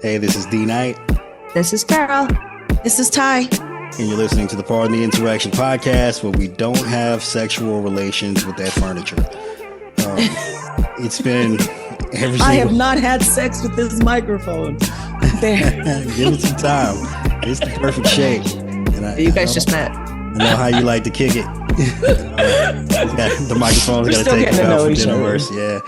Hey, this is D Knight. This is Carol. This is Ty. And you're listening to the Pardon the Interaction podcast, where we don't have sexual relations with that furniture. It's been every single... I have not had sex with this microphone. There. Give it some time. It's the perfect shape. And you guys just met. I know how you like to kick it. The microphone's got to take it out for dinner worse. Yeah.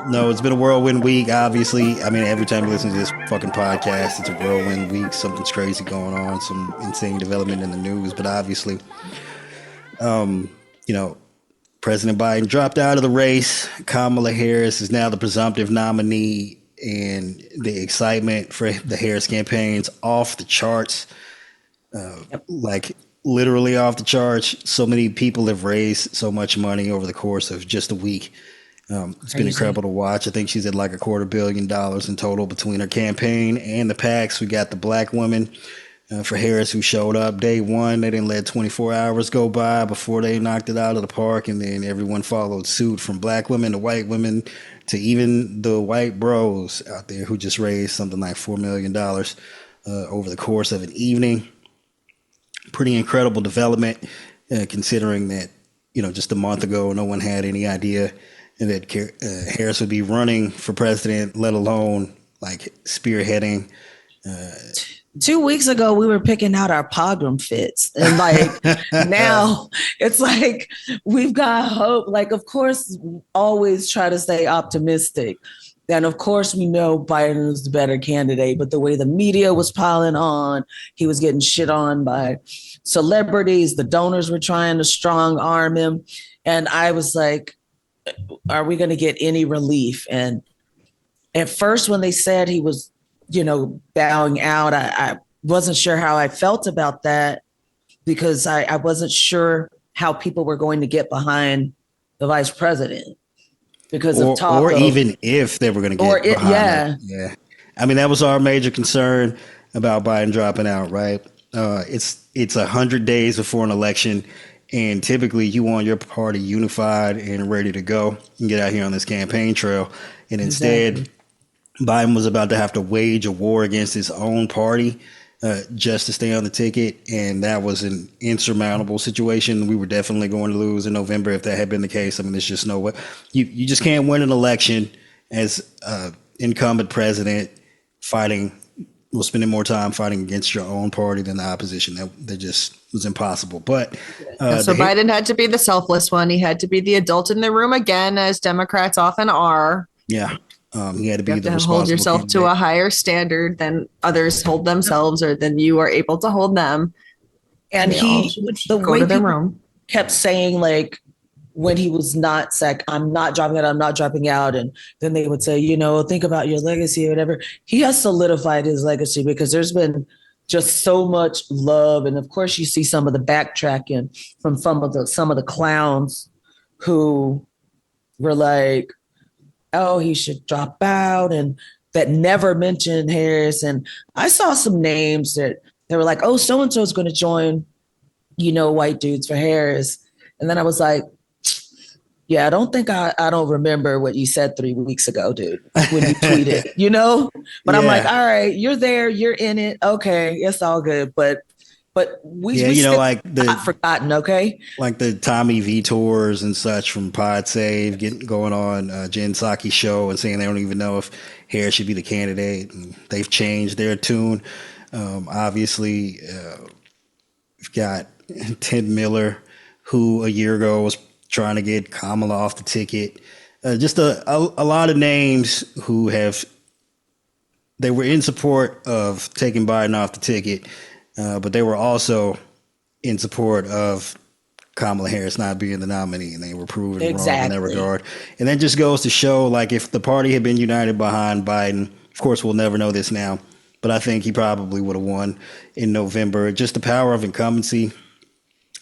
No, it's been a whirlwind week, obviously. I mean, every time you listen to this fucking podcast, it's a whirlwind week. Something's crazy going on, some insane development in the news. But obviously, President Biden dropped out of the race. Kamala Harris is now the presumptive nominee, and the excitement for the Harris campaign's off the charts. Like literally off the charts. So many people have raised so much money over the course of just a week. It's been incredible to watch. I think she's at like $250 million in total between her campaign and the PACs. We got the black women for Harris who showed up day one. They didn't let 24 hours go by before they knocked it out of the park. And then everyone followed suit, from black women to white women to even the white bros out there who just raised something like $4 million over the course of an evening. Pretty incredible development, considering that, just a month ago, no one had any idea that Harris would be running for president, let alone like spearheading. 2 weeks ago, we were picking out our pogrom fits. And like now it's like we've got hope. Like, of course, always try to stay optimistic. And of course, we know Biden was the better candidate, but the way the media was piling on, he was getting shit on by celebrities. The donors were trying to strong arm him. And I was like, are we going to get any relief? And at first, when they said he was, bowing out, I wasn't sure how I felt about that, because I wasn't sure how people were going to get behind the vice president. Because of talk, or even if they were going to get behind it. Yeah. I mean, that was our major concern about Biden dropping out, right? It's 100 days before an election, and typically you want your party unified and ready to go and get out here on this campaign trail. And instead, Biden was about to have to wage a war against his own party just to stay on the ticket, and that was an insurmountable situation. We were definitely going to lose in November if that had been the case. I mean, there's just no way. You just can't win an election as incumbent president spending more time fighting against your own party than the opposition. That just was impossible. But so Biden had to be the selfless one. He had to be the adult in the room again, as Democrats often are. Yeah. He had to be the responsible hold yourself candidate to a higher standard than others hold themselves, or than you are able to hold them. And the way people kept saying, like, when he was not sick, I'm not dropping out, I'm not dropping out. And then they would say, think about your legacy or whatever. He has solidified his legacy, because there's been just so much love. And of course, you see some of the backtracking from some of the clowns who were like, oh, he should drop out, and that never mentioned Harris. And I saw some names that they were like, oh, so-and-so is going to join, white dudes for Harris. And then I was like, yeah, I don't remember what you said 3 weeks ago, dude, when you tweeted, But I'm like, all right, you're there, you're in it. Okay, it's all good. But we like not forgotten, okay? Like the Tommy V tours and such from Pod Save going on Jen Psaki's show and saying they don't even know if Harris should be the candidate. And they've changed their tune. Obviously, we've got Tim Miller, who a year ago was trying to get Kamala off the ticket. Just a lot of names who they were in support of taking Biden off the ticket. But they were also in support of Kamala Harris not being the nominee, and they were proven wrong in that regard. And that just goes to show, like, if the party had been united behind Biden, of course, we'll never know this now, but I think he probably would have won in November. Just the power of incumbency.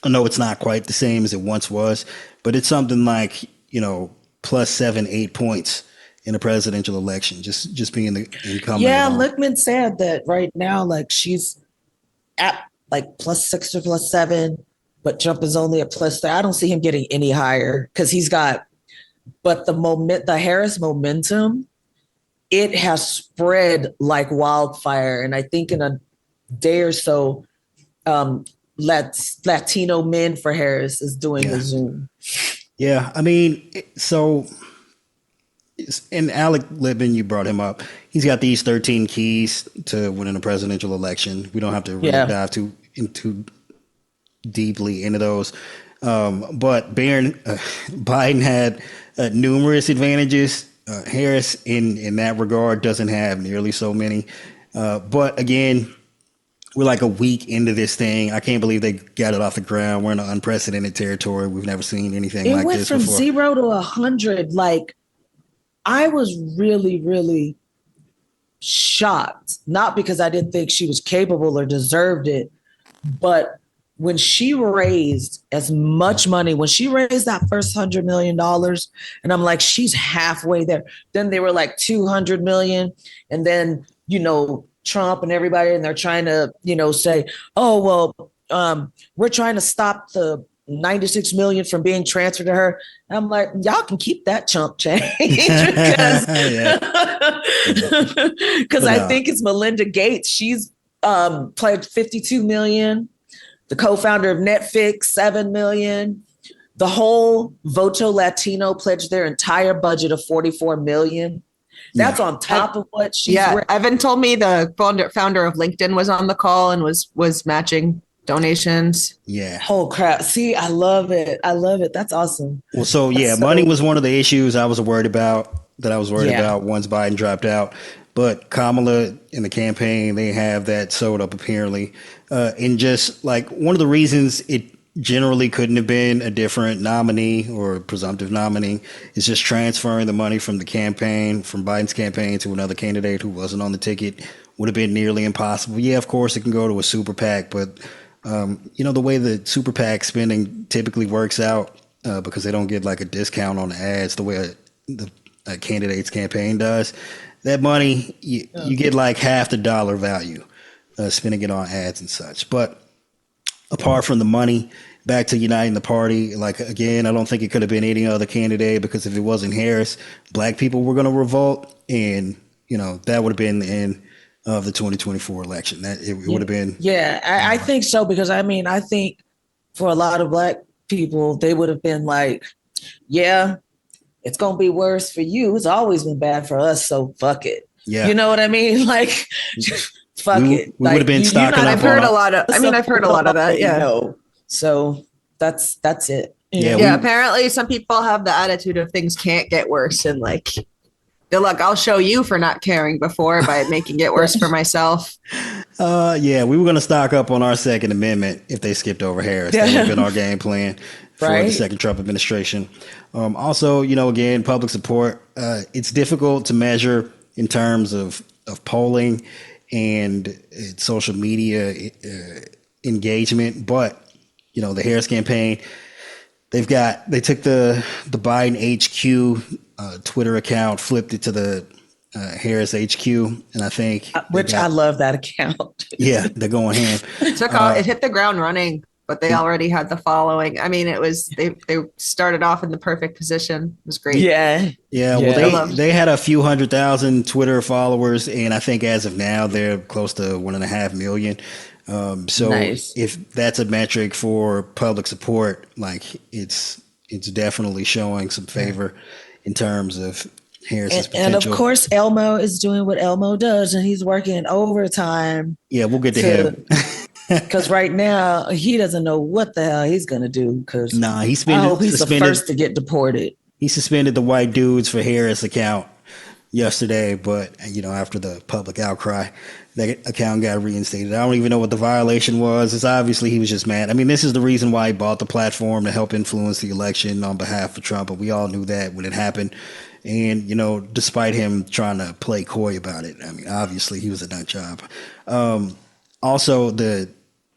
I know it's not quite the same as it once was, but it's something like, plus 7-8 points in a presidential election, just being the incumbent. Yeah, Lichtman said that right now, like, she's at like +6 or +7, but Trump is only at +3. I don't see him getting any higher, because he's got, but the Harris momentum it has spread like wildfire. And I think in a day or so, Latino Men for Harris is doing a Zoom. Yeah, I mean, so, and Alec Lippman, you brought him up. He's got these 13 keys to winning a presidential election. We don't have to really dive too deeply into those. But Biden had numerous advantages. Harris, in that regard, doesn't have nearly so many. But again, we're like a week into this thing. I can't believe they got it off the ground. We're in an unprecedented territory. We've never seen anything like this before. It went from 0 to 100. Like, I was really, really shocked. Not because I didn't think she was capable or deserved it, but when she raised as much money, when she raised that first $100 million, and I'm like, she's halfway there. Then they were like 200 million. And then, Trump and everybody, and they're trying to, say, oh, well, we're trying to stop the 96 million from being transferred to her. And I'm like, y'all can keep that chump change because I think it's Melinda Gates. She's pledged 52 million. The co-founder of Netflix, 7 million. The whole Voto Latino pledged their entire budget of 44 million. That's on top of what she's. Yeah, Evan told me the founder of LinkedIn was on the call and was matching donations. Yeah. Oh crap! See, I love it. That's awesome. Well, so money was one of the issues I was worried about. Once Biden dropped out. But Kamala and the campaign, they have that sewed up apparently. And just like one of the reasons it generally couldn't have been a different nominee or a presumptive nominee is just transferring the money from Biden's campaign to another candidate who wasn't on the ticket would have been nearly impossible. Yeah, of course it can go to a super PAC, but the way the super PAC spending typically works out because they don't get like a discount on the ads the way a candidate's campaign does. That money, you get like half the dollar value spending it on ads and such. But apart from the money, back to uniting the party, like, again, I don't think it could have been any other candidate because if it wasn't Harris, black people were going to revolt. And, that would have been the end of the 2024 election. That it would have been. Yeah, I think so, because I think for a lot of black people, they would have been like, yeah, it's going to be worse for you. It's always been bad for us. So fuck it. Yeah. You know what I mean? Like, fuck it. We would have been stocking up. I've heard a lot of that. Yeah. So that's it. Yeah. Apparently some people have the attitude of things can't get worse. And like, good luck. I'll show you for not caring before by making it worse for myself. We were going to stock up on our Second Amendment if they skipped over Harris. That would have been our game plan for the second Trump administration. Also, again, public support. It's difficult to measure in terms of polling and social media engagement. But, the Harris campaign, they took the Biden HQ Twitter account, flipped it to the Harris HQ, and I think I love that account. Yeah, they're going ham. It hit the ground running, but they already had the following. I mean, it was they started off in the perfect position. It was great. Yeah. Well, they had a few 100,000 Twitter followers, and I think as of now they're close to 1.5 million. Nice. If that's a metric for public support, like it's definitely showing some favor in terms of Harris's potential. And of course, Elmo is doing what Elmo does, and he's working overtime. Yeah, we'll get to him. Because right now he doesn't know what the hell he's gonna do. Because he's the first to get deported. He suspended the white dudes for Harris account yesterday, but after the public outcry, that account got reinstated. I don't even know what the violation was. It's obviously he was just mad. I mean, this is the reason why he bought the platform to help influence the election on behalf of Trump, but we all knew that when it happened. And, despite him trying to play coy about it, I mean, obviously he was a nut job. Also, the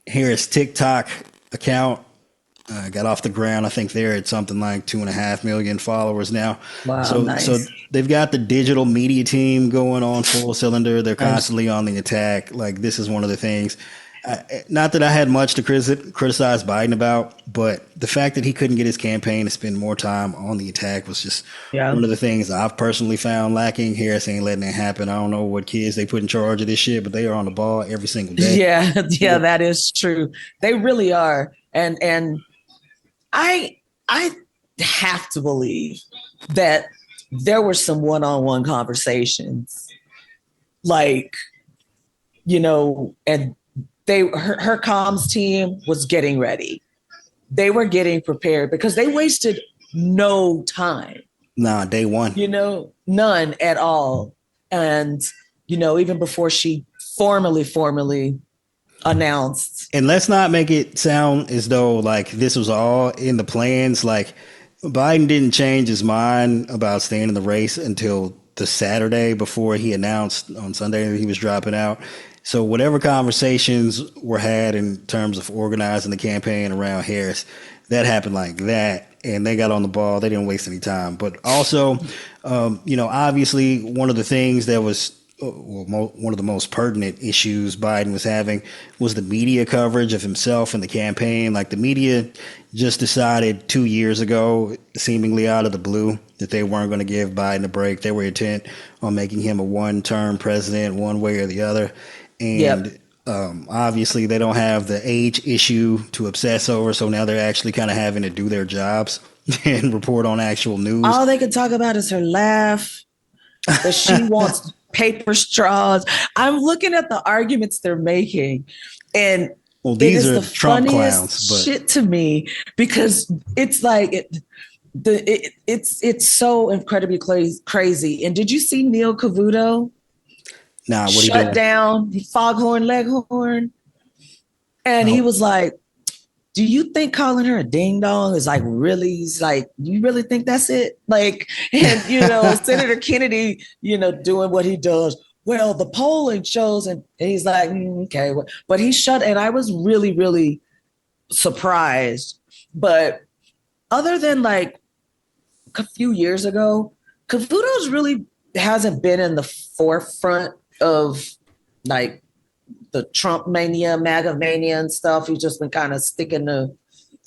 Harris TikTok account got off the ground. I think they're at something like 2.5 million followers now. Wow, so they've got the digital media team going on full cylinder. They're constantly on the attack. Like, this is one of the things Not that I had much to criticize Biden about, but the fact that he couldn't get his campaign to spend more time on the attack was just one of the things I've personally found lacking. Harris ain't letting it happen. I don't know what kids they put in charge of this shit, but they are on the ball every single day. Yeah, that is true. They really are. And I have to believe that there were some one-on-one conversations, like, and her comms team was getting ready. They were getting prepared because they wasted no time. Nah, day one. None at all. And, even before she formally announced. And let's not make it sound as though like this was all in the plans. Like Biden didn't change his mind about staying in the race until the Saturday before he announced on Sunday that he was dropping out. So whatever conversations were had in terms of organizing the campaign around Harris, that happened like that. And they got on the ball. They didn't waste any time. But also, obviously one of the things that was one of the most pertinent issues Biden was having was the media coverage of himself and the campaign. Like the media just decided 2 years ago, seemingly out of the blue, that they weren't going to give Biden a break. They were intent on making him a one-term president one way or the other. And obviously they don't have the age issue to obsess over. So now they're actually kind of having to do their jobs and report on actual news. All they can talk about is her laugh, that she wants paper straws. I'm looking at the arguments they're making, and these are Trump clowns, but shit to me, because it's like it's so incredibly crazy. And did you see Neil Cavuto? Nah, what shut down Foghorn Leghorn, and he was like, do you think calling her a ding dong is like really, he's like, you really think that's it? Like, and, Senator Kennedy, doing what he does. Well, the polling shows, and he's like, okay, but he shut, and I was really, really surprised. But other than like a few years ago, Cavuto's really hasn't been in the forefront of like the Trump mania, MAGA mania and stuff. He's just been kind of sticking to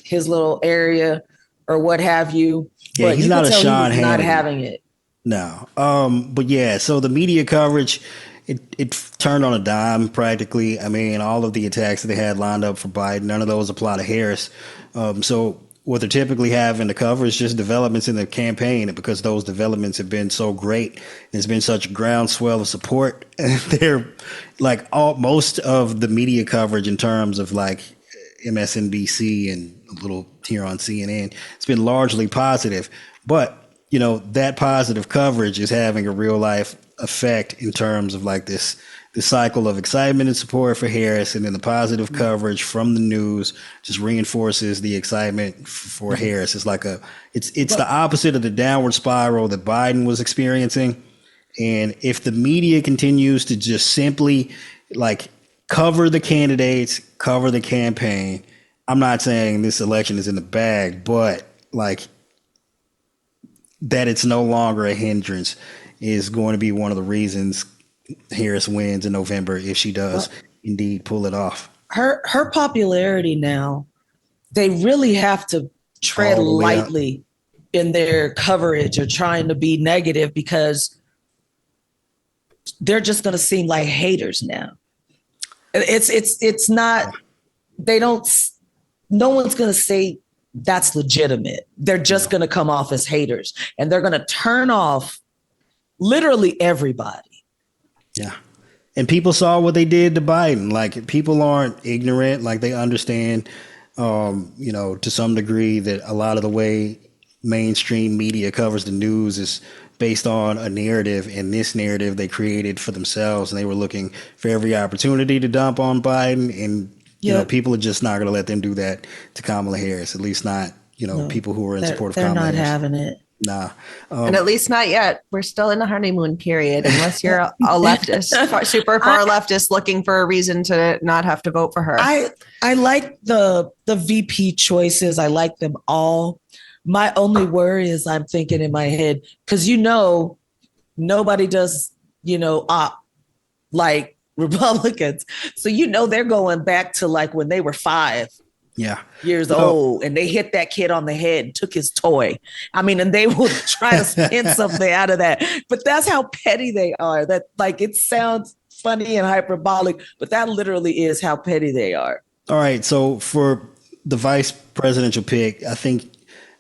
his little area or what have you. Yeah, but he's you not can a tell Sean he was Hannity. not having it. No. But yeah, so the media coverage, it turned on a dime practically. I mean, all of the attacks that they had lined up for Biden, none of those apply to Harris. So what they're typically having to cover is just developments in the campaign. And because those developments have been so great, there's been such a groundswell of support. They're like most of the media coverage in terms of like MSNBC and a little here on CNN, it's been largely positive. But, that positive coverage is having a real life effect in terms of like this cycle of excitement and support for Harris, and then the positive coverage from the news just reinforces the excitement for Harris. It's like it's the opposite of the downward spiral that Biden was experiencing. And if the media continues to just simply like cover the candidates, cover the campaign, I'm not saying this election is in the bag, but like that it's no longer a hindrance is going to be one of the reasons Harris wins in November if she does indeed pull it off. Her popularity now, they really have to tread lightly in their coverage or trying to be negative, because they're just going to seem like haters now. It's not, no one's going to say that's legitimate. They're just going to come off as haters, and they're going to turn off literally everybody. Yeah. And people saw what they did to Biden. Like, people aren't ignorant. Like, they understand, to some degree, that a lot of the way mainstream media covers the news is based on a narrative, and this narrative they created for themselves. And they were looking for every opportunity to dump on Biden. And, people are just not going to let them do that to Kamala Harris, at least not, people who are in support of Kamala Harris. They're not having it. Nah. And at least not yet. We're still in the honeymoon period, unless you're a leftist, super far leftist looking for a reason to not have to vote for her. I like the VP choices. I like them all. My only worry is I'm thinking in my head, because nobody does, like Republicans. So they're going back to like when they were 5 years So, old and they hit that kid on the head and took his toy. I mean, and they will try to spin something out of that. But that's how petty they are. That like it sounds funny and hyperbolic, but that literally is how petty they are. all right. So for the vice presidential pick, I think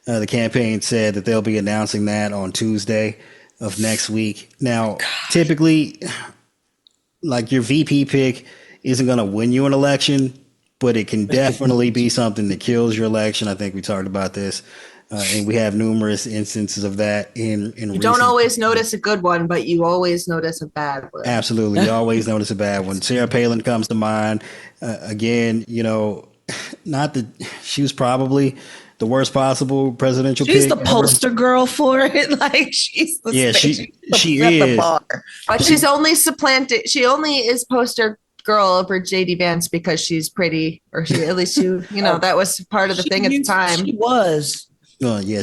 the campaign said that they'll be announcing that on Tuesday of next week. Now, typically, like your VP pick isn't going to win you an election, but it can definitely be something that kills your election. I think we talked about this, and we have numerous instances of that in You don't always notice a good one, but you always notice a bad one. Absolutely. You always notice a bad one. Sarah Palin comes to mind. Again, not that she was probably the worst possible presidential pick. She's the poster girl for it. Like she's the she is. But she's only supplanted. She only is poster girl over JD Vance because she's pretty, or she at least that was part of the thing at the time. She was.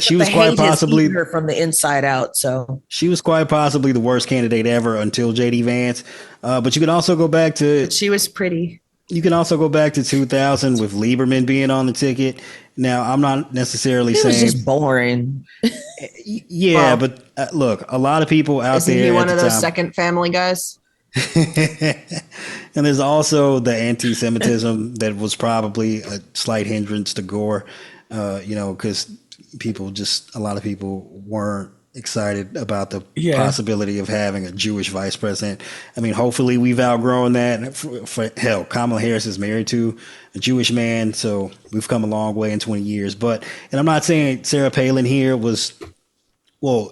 She was quite possibly her from the inside out. So she was quite possibly the worst candidate ever until JD Vance. But you can also go back to she was pretty. You can also go back to 2000 with Lieberman being on the ticket. Now, I'm not necessally saying it was just boring. But look, a lot of people out isn't there. Isn't he one of those second family guys? And there's also the anti-Semitism that was probably a slight hindrance to Gore, because a lot of people weren't excited about the possibility of having a Jewish vice president. I mean, hopefully we've outgrown that. For hell, Kamala Harris is married to a Jewish man, so we've come a long way in 20 years. And I'm not saying Sarah Palin here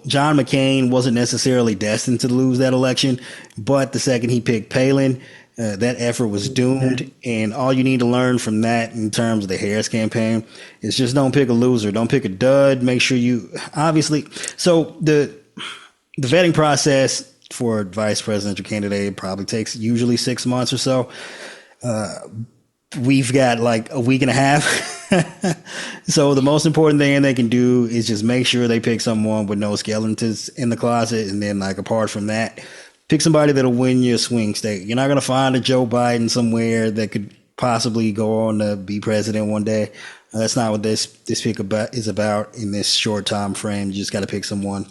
John McCain wasn't necessarily destined to lose that election, but the second he picked Palin, that effort was doomed. And all you need to learn from that in terms of the Harris campaign is just don't pick a loser. Don't pick a dud. Make sure so the vetting process for a vice presidential candidate probably takes usually 6 months or so. We've got like a week and a half. So the most important thing they can do is just make sure they pick someone with no skeletons in the closet. And then apart from that, pick somebody that'll win you a swing state. You're not going to find a Joe Biden somewhere that could possibly go on to be president one day. That's not what this pick is about in this short time frame. You just got to pick someone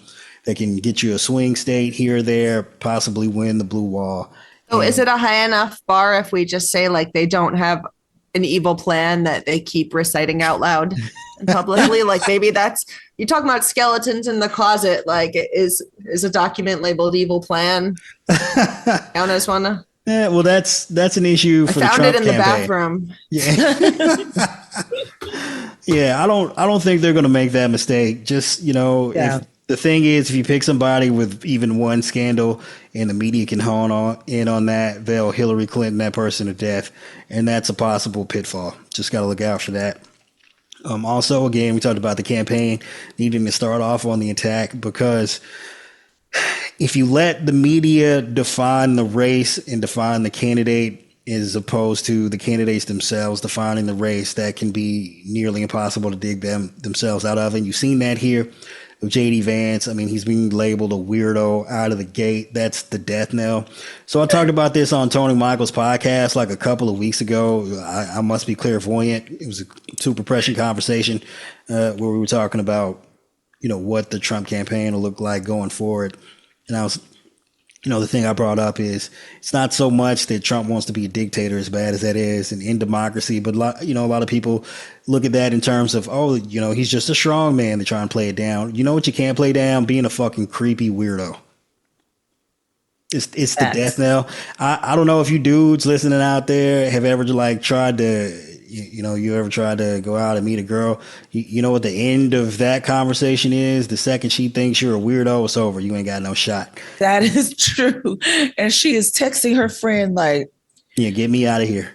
that can get you a swing state here or there, possibly win the blue wall. So is it a high enough bar if we just say they don't have an evil plan that they keep reciting out loud and publicly? Maybe that's, you're talking about skeletons in the closet. Is a document labeled evil plan count as one? Yeah, well, that's an issue for the Trump campaign. I found it in the bathroom. Yeah, I don't think they're going to make that mistake. Just if the thing is, if you pick somebody with even one scandal and the media can hone in on that, they'll Hillary Clinton that person to death. And that's a possible pitfall. Just got to look out for that. Also, again, we talked about the campaign needing to start off on the attack, because if you let the media define the race and define the candidate as opposed to the candidates themselves defining the race, that can be nearly impossible to dig themselves out of. And you've seen that here with JD Vance. I mean, he's being labeled a weirdo out of the gate. That's the death knell. So I talked about this on Tony Michael's podcast a couple of weeks ago. I must be clairvoyant. It was a super prescient conversation where we were talking about, what the Trump campaign will look like going forward. And I was, the thing I brought up is it's not so much that Trump wants to be a dictator, as bad as that is, and in democracy, but a lot of people look at that in terms of, he's just a strong man to try and play it down. You know what you can't play down? Being a fucking creepy weirdo. It's the death knell. I don't know if you dudes listening out there have ever tried to, you ever tried to go out and meet a girl. You know what the end of that conversation is? The second she thinks you're a weirdo, it's over. You ain't got no shot. That is true. And she is texting her friend get me out of here.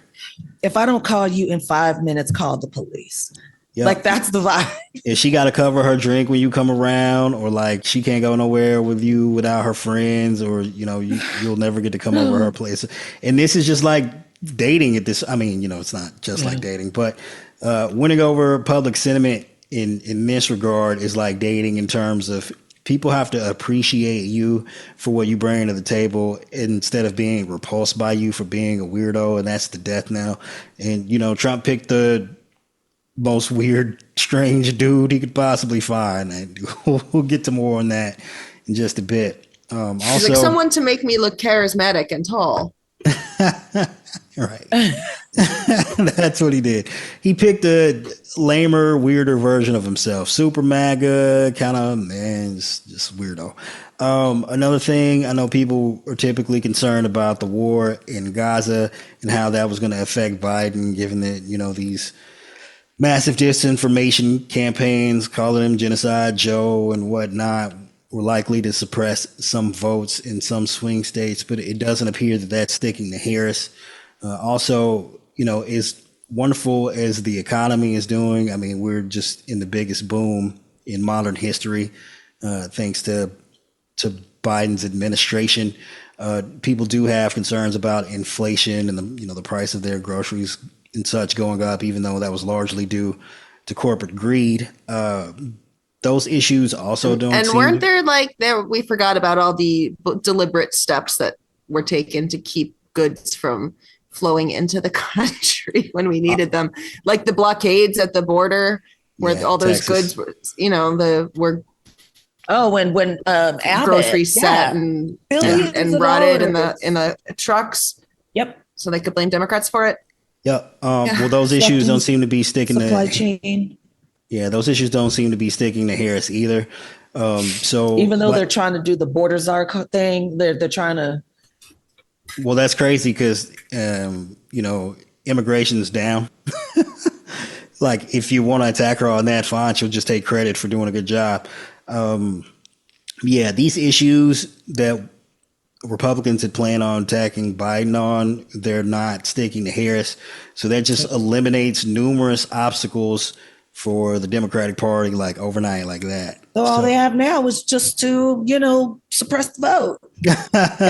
If I don't call you in 5 minutes, call the police. Yep. That's the vibe. If she got to cover her drink when you come around, or she can't go nowhere with you without her friends, or, you'll never get to come over her place. And this is just dating at this. I mean, it's not just like dating, but winning over public sentiment in this regard is like dating in terms of people have to appreciate you for what you bring to the table instead of being repulsed by you for being a weirdo, and that's the death knell. And Trump picked the most weird, strange dude he could possibly find, and we'll get to more on that in just a bit. He's Also, like someone to make me look charismatic and tall. right. That's what he did. He picked a lamer, weirder version of himself. Super MAGA, kind of, man, just weirdo. Another thing, I know people are typically concerned about the war in Gaza and how that was going to affect Biden, given that, these massive disinformation campaigns, calling him Genocide Joe and whatnot, were likely to suppress some votes in some swing states, but it doesn't appear that that's sticking to Harris. Also, as wonderful as the economy is doing, I mean, we're just in the biggest boom in modern history, thanks to Biden's administration. People do have concerns about inflation and the price of their groceries and such going up, even though that was largely due to corporate greed. Those issues also don't. And weren't there we forgot about all the deliberate steps that were taken to keep goods from flowing into the country when we needed them, like the blockades at the border, where all those Texas. goods were when groceries set and rotted in the trucks. Yep. So they could blame Democrats for it. Yep. Well, those issues don't seem to be sticking supply to chain. Yeah, those issues don't seem to be sticking to Harris either. So even though they're trying to do the border czar thing, they're trying to. Well, that's crazy because immigration's down. Like, if you want to attack her on that, fine, she'll just take credit for doing a good job. These issues that Republicans had planned on attacking Biden on, they're not sticking to Harris. So that just eliminates numerous obstacles for the Democratic Party, like overnight, like that. So all they have now is just to, suppress the vote.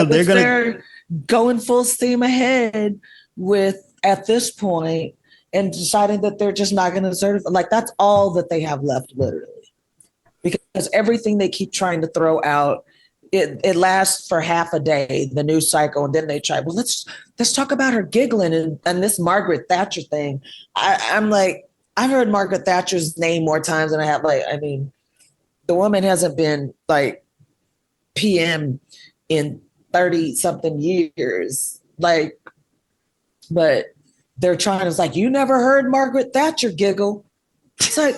They're going full steam ahead with at this point and deciding that they're just not going to certify. Like, that's all that they have left, literally, because everything they keep trying to throw out, it lasts for half a day, the news cycle, and then they try. Well, let's talk about her giggling and this Margaret Thatcher thing. I'm like, I've heard Margaret Thatcher's name more times than I have. The woman hasn't been PM in 30 something years. But they're trying to, it's like, you never heard Margaret Thatcher giggle. It's like,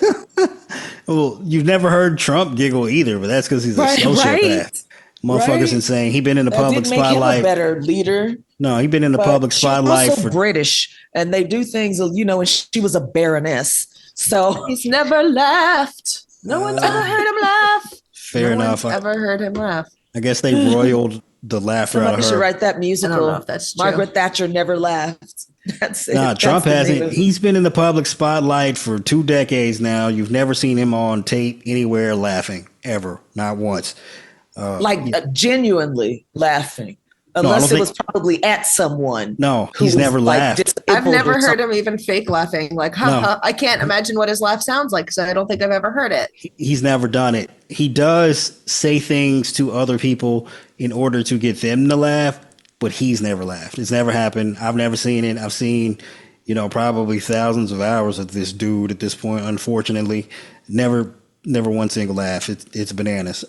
well, you've never heard Trump giggle either, but that's because he's a sociopath. Right. Motherfucker's insane. He's been in the public spotlight. Make him a better leader. No, he's been in the public spotlight also British, and they do things, and she was a baroness. So he's never laughed. No one's ever heard him laugh. Fair enough. Ever heard him laugh? I guess they roiled the laughter out of her. Somebody should write that musical. I don't know if that's true. Margaret Thatcher never laughed. That's it. Nah, Trump hasn't. He's been in the public spotlight for 2 decades now. You've never seen him on tape anywhere laughing, ever. Not once. Genuinely laughing. Unless it was probably at someone. No, he's never laughed. I've never heard him even fake laughing. Like, ha. I can't imagine what his laugh sounds like because I don't think I've ever heard it. He's never done it. He does say things to other people in order to get them to laugh, but he's never laughed. It's never happened. I've never seen it. I've seen, probably thousands of hours of this dude at this point, unfortunately. Never one single laugh. It's bananas.